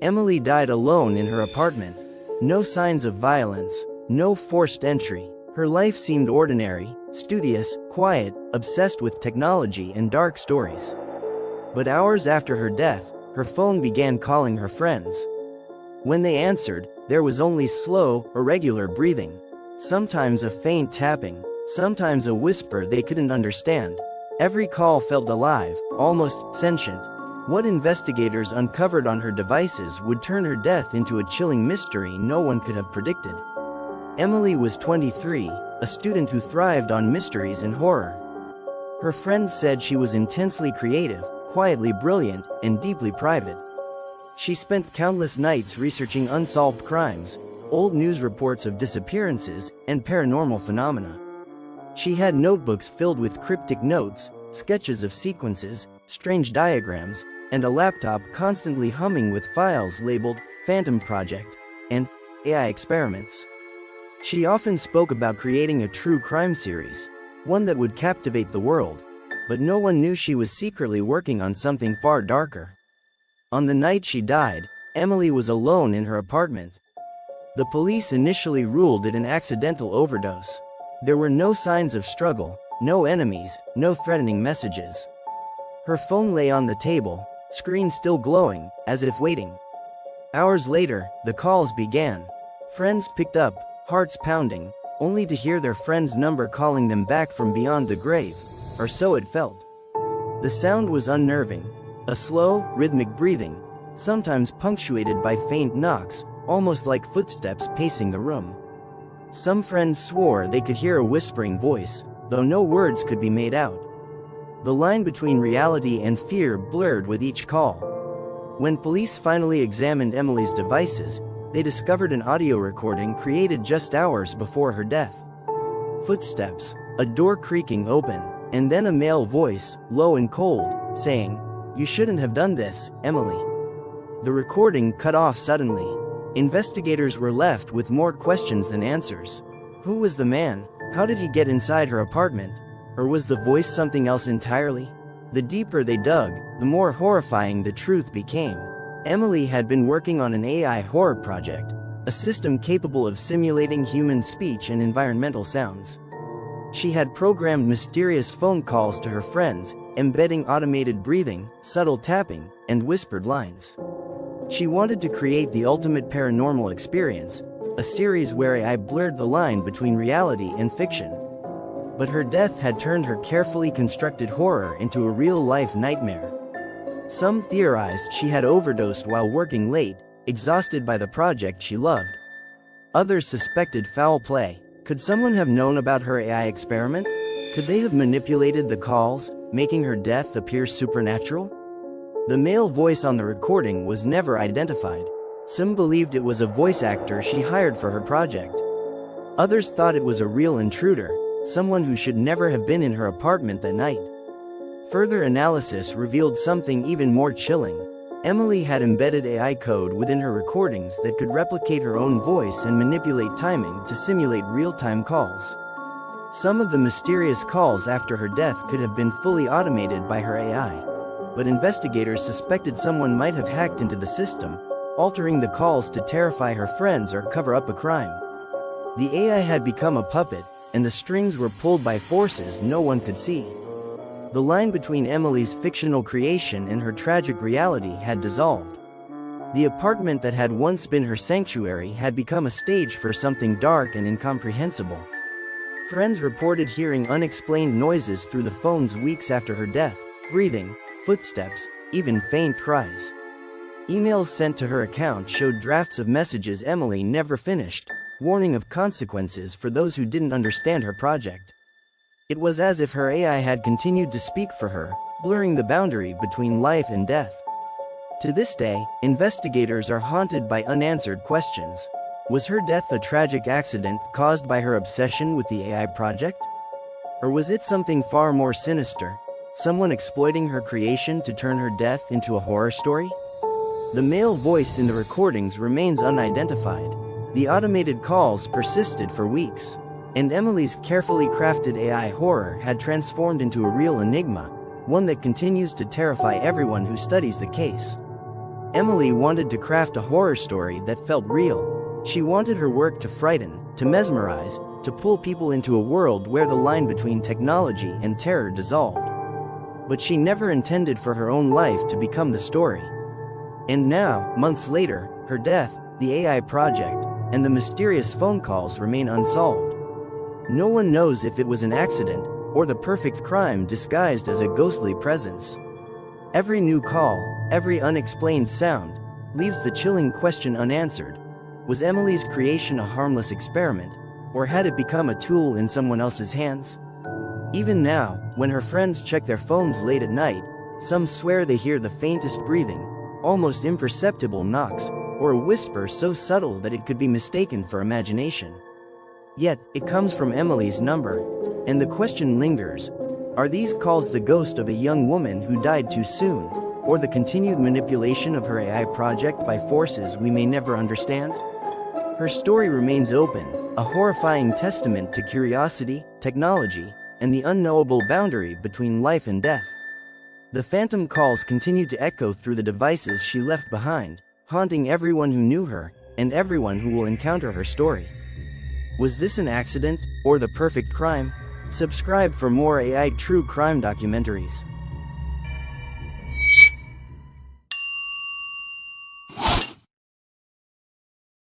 Emily died alone in her apartment. No signs of violence, no forced entry. Her life seemed ordinary, studious, quiet, obsessed with technology and dark stories. But hours after her death, her phone began calling her friends. When they answered, there was only slow, irregular breathing. Sometimes a faint tapping, sometimes a whisper they couldn't understand. Every call felt alive, almost sentient. What investigators uncovered on her devices would turn her death into a chilling mystery no one could have predicted. Emily was 23, a student who thrived on mysteries and horror. Her friends said she was intensely creative, quietly brilliant, and deeply private. She spent countless nights researching unsolved crimes, old news reports of disappearances, and paranormal phenomena. She had notebooks filled with cryptic notes, sketches of sequences, strange diagrams, and a laptop constantly humming with files labeled Phantom Project and AI Experiments. She often spoke about creating a true crime series, one that would captivate the world, but no one knew she was secretly working on something far darker. On the night she died, Emily was alone in her apartment. The police initially ruled it an accidental overdose. There were no signs of struggle, no enemies, no threatening messages. Her phone lay on the table, screen still glowing, as if waiting. Hours later, the calls began. Friends picked up, hearts pounding, only to hear their friend's number calling them back from beyond the grave, or so it felt. The sound was unnerving, a slow, rhythmic breathing, sometimes punctuated by faint knocks, almost like footsteps pacing the room. Some friends swore they could hear a whispering voice, though no words could be made out. The line between reality and fear blurred with each call. When police finally examined Emily's devices, they discovered an audio recording created just hours before her death. Footsteps, a door creaking open, and then a male voice, low and cold, saying, "You shouldn't have done this, Emily." The recording cut off suddenly. Investigators were left with more questions than answers. Who was the man? How did he get inside her apartment? Or was the voice something else entirely? The deeper they dug, the more horrifying the truth became. Emily had been working on an AI horror project, a system capable of simulating human speech and environmental sounds. She had programmed mysterious phone calls to her friends, embedding automated breathing, subtle tapping, and whispered lines. She wanted to create the ultimate paranormal experience, a series where AI blurred the line between reality and fiction. But her death had turned her carefully constructed horror into a real-life nightmare. Some theorized she had overdosed while working late, exhausted by the project she loved. Others suspected foul play. Could someone have known about her AI experiment? Could they have manipulated the calls, making her death appear supernatural? The male voice on the recording was never identified. Some believed it was a voice actor she hired for her project. Others thought it was a real intruder, someone who should never have been in her apartment that night. Further analysis revealed something even more chilling. Emily had embedded AI code within her recordings that could replicate her own voice and manipulate timing to simulate real-time calls. Some of the mysterious calls after her death could have been fully automated by her AI. But investigators suspected someone might have hacked into the system, altering the calls to terrify her friends or cover up a crime. The AI had become a puppet, and the strings were pulled by forces no one could see. The line between Emily's fictional creation and her tragic reality had dissolved. The apartment that had once been her sanctuary had become a stage for something dark and incomprehensible. Friends reported hearing unexplained noises through the phones weeks after her death, breathing, footsteps, even faint cries. Emails sent to her account showed drafts of messages Emily never finished, warning of consequences for those who didn't understand her project. It was as if her AI had continued to speak for her, blurring the boundary between life and death. To this day, investigators are haunted by unanswered questions. Was her death a tragic accident caused by her obsession with the AI project? Or was it something far more sinister, someone exploiting her creation to turn her death into a horror story? The male voice in the recordings remains unidentified. The automated calls persisted for weeks. And Emily's carefully crafted AI horror had transformed into a real enigma, one that continues to terrify everyone who studies the case. Emily wanted to craft a horror story that felt real. She wanted her work to frighten, to mesmerize, to pull people into a world where the line between technology and terror dissolved. But she never intended for her own life to become the story. And now, months later, her death, the AI project, and the mysterious phone calls remain unsolved. No one knows if it was an accident, or the perfect crime disguised as a ghostly presence. Every new call, every unexplained sound, leaves the chilling question unanswered. Was Emily's creation a harmless experiment, or had it become a tool in someone else's hands? Even now, when her friends check their phones late at night, some swear they hear the faintest breathing, almost imperceptible knocks, or a whisper so subtle that it could be mistaken for imagination. Yet, it comes from Emily's number, and the question lingers: are these calls the ghost of a young woman who died too soon, or the continued manipulation of her AI project by forces we may never understand? Her story remains open, a horrifying testament to curiosity, technology, and the unknowable boundary between life and death. The phantom calls continue to echo through the devices she left behind, haunting everyone who knew her, and everyone who will encounter her story. Was this an accident, or the perfect crime? Subscribe for more AI true crime documentaries.